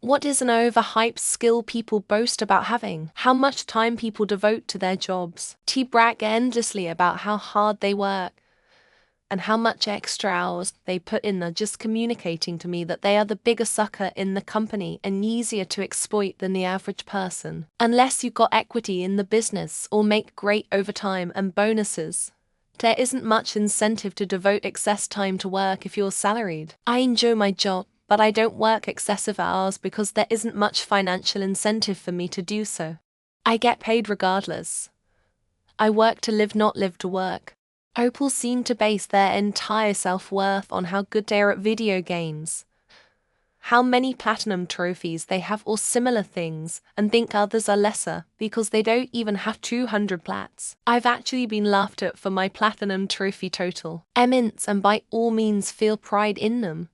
What is an overhyped skill people boast about having? How much time people devote to their jobs. Brag endlessly about how hard they work and how much extra hours they put in. Are just communicating to me that they are the bigger sucker in the company and easier to exploit than the average person. Unless you got equity in the business or make great overtime and bonuses, there isn't much incentive to devote excess time to work if you're salaried. I enjoy my job, but I don't work excessive hours because there isn't much financial incentive for me to do so. I get paid regardless. I work to live, not live to work. People seem to base their entire self-worth on how good they are at video games, how many platinum trophies they have or similar things, and think others are lesser because they don't even have 200 plats. I've actually been laughed at for my platinum trophy total. Immense, and by all means feel pride in them.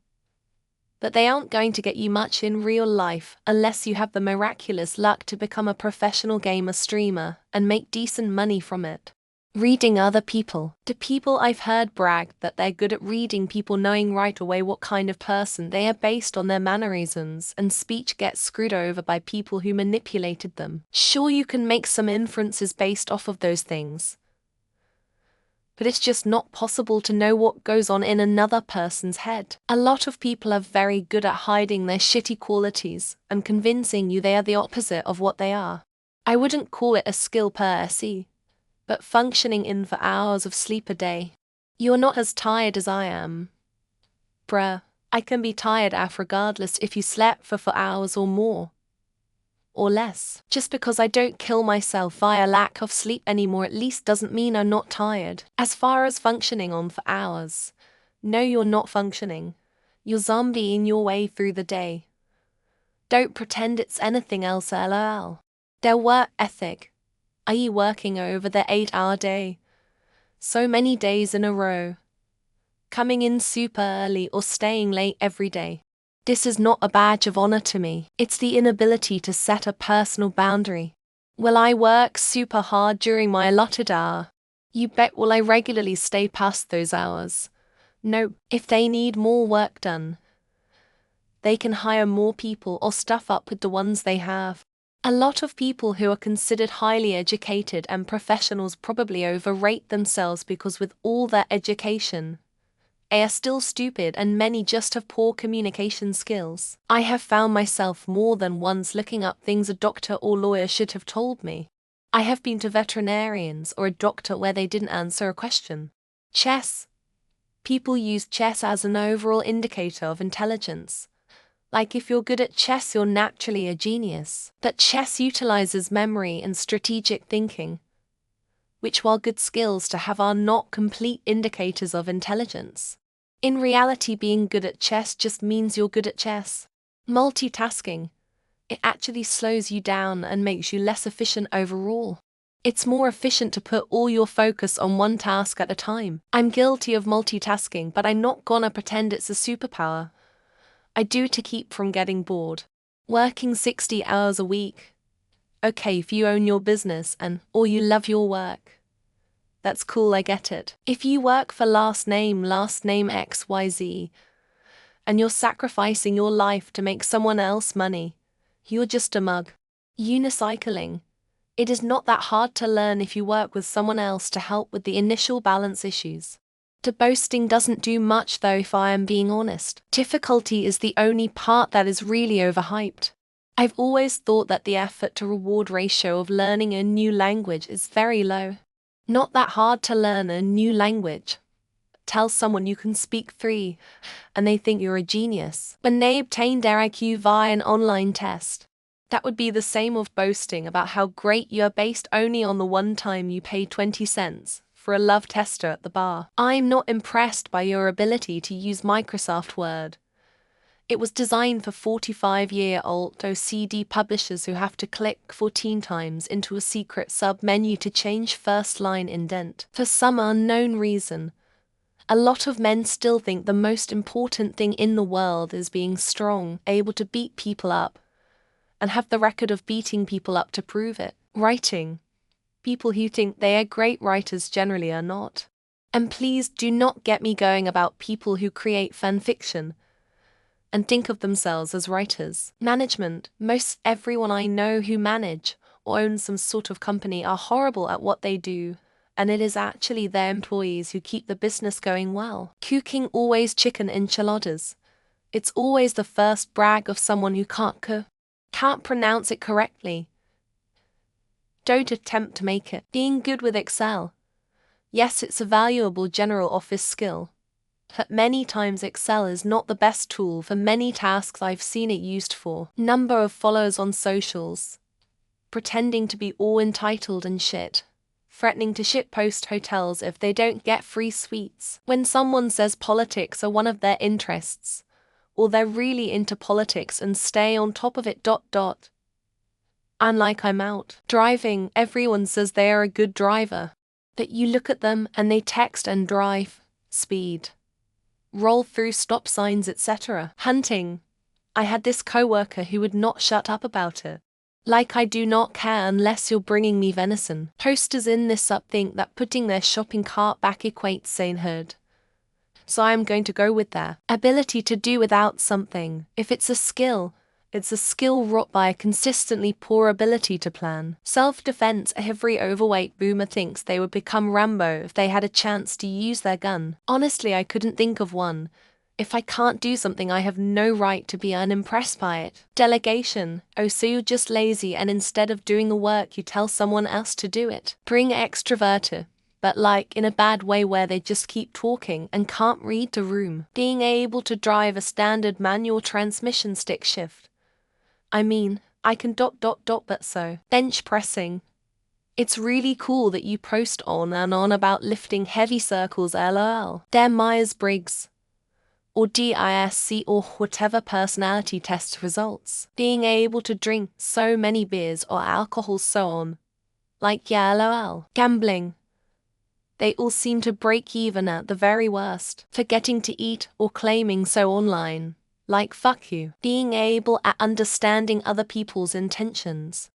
But they aren't going to get you much in real life unless you have the miraculous luck to become a professional gamer streamer and make decent money from it. Reading other people. The people I've heard brag that they're good at reading people, knowing right away what kind of person they are based on their mannerisms, and speech gets screwed over by people who manipulated them. Sure, you can make some inferences based off of those things, but it's just not possible to know what goes on in another person's head. A lot of people are very good at hiding their shitty qualities and convincing you they are the opposite of what they are. I wouldn't call it a skill per se, but functioning in for hours of sleep a day. You're not as tired as I am. Bruh, I can be tired af regardless if you slept for 4 hours or more. Or less. Just because I don't kill myself via lack of sleep anymore at least doesn't mean I'm not tired. As far as functioning on for hours, no, you're not functioning. You're zombieing your way through the day. Don't pretend it's anything else, lol. Their work ethic. Are you working over the 8-hour day? So many days in a row. Coming in super early or staying late every day. This is not a badge of honor to me. It's the inability to set a personal boundary. Will I work super hard during my allotted hour? You bet. Will I regularly stay past those hours? No. If they need more work done, they can hire more people or stuff up with the ones they have. A lot of people who are considered highly educated and professionals probably overrate themselves because with all their education, they are still stupid, and many just have poor communication skills. I have found myself more than once looking up things a doctor or lawyer should have told me. I have been to veterinarians or a doctor where they didn't answer a question. Chess. People use chess as an overall indicator of intelligence. Like if you're good at chess, you're naturally a genius. But chess utilizes memory and strategic thinking, which, while good skills to have, are not complete indicators of intelligence. In reality, being good at chess just means you're good at chess. Multitasking. It actually slows you down and makes you less efficient overall. It's more efficient to put all your focus on one task at a time. I'm guilty of multitasking, but I'm not gonna pretend it's a superpower. I do to keep from getting bored. Working 60 hours a week. Okay, if you own your business or you love your work, that's cool, I get it. If you work for last name XYZ, and you're sacrificing your life to make someone else money, you're just a mug. Unicycling. It is not that hard to learn if you work with someone else to help with the initial balance issues. The boasting doesn't do much though, if I am being honest. Difficulty is the only part that is really overhyped. I've always thought that the effort to reward ratio of learning a new language is very low. Not that hard to learn a new language. Tell someone you can speak 3, and they think you're a genius when they obtain their IQ via an online test. That would be the same of boasting about how great you are based only on the one time you paid 20 cents for a love tester at the bar. I'm not impressed by your ability to use Microsoft Word. It was designed for 45-year-old OCD publishers who have to click 14 times into a secret sub-menu to change first line indent. For some unknown reason, a lot of men still think the most important thing in the world is being strong, able to beat people up, and have the record of beating people up to prove it. Writing. People who think they are great writers generally are not. And please do not get me going about people who create fan fiction. and think of themselves as writers. Management. Most everyone I know who manage or own some sort of company are horrible at what they do, and it is actually their employees who keep the business going well. Cooking always chicken enchiladas. It's always the first brag of someone who can't pronounce it correctly. Don't attempt to make it. Being good with Excel. Yes, it's a valuable general office skill, but many times Excel is not the best tool for many tasks I've seen it used for. Number of followers on socials. Pretending to be all entitled and shit. Threatening to shitpost hotels if they don't get free suites. When someone says politics are one of their interests, or they're really into politics and stay on top of it. I'm like, I'm out. Driving. Everyone says they are a good driver, but you look at them and they text and drive, speed, roll through stop signs, etc. Hunting. I had this coworker who would not shut up about it. Like, I do not care unless you're bringing me venison. Posters in this up think that putting their shopping cart back equates sainthood, so I am going to go with their ability to do without something. If it's a skill, it's a skill wrought by a consistently poor ability to plan. Self-defense. Every overweight boomer thinks they would become Rambo if they had a chance to use their gun. Honestly, I couldn't think of one. If I can't do something, I have no right to be unimpressed by it. Delegation. Oh, so you're just lazy and instead of doing the work you tell someone else to do it. Bring extroverted, but like in a bad way where they just keep talking and can't read the room. Being able to drive a standard manual transmission stick shift. I mean, I can ... but so. Bench pressing. It's really cool that you post on and on about lifting heavy circles, lol. Their Myers-Briggs or DISC or whatever personality test results. Being able to drink so many beers or alcohol so on. Like, yeah, lol. Gambling. They all seem to break even at the very worst. Forgetting to eat or claiming so online. Like, fuck you. Being able at understanding other people's intentions.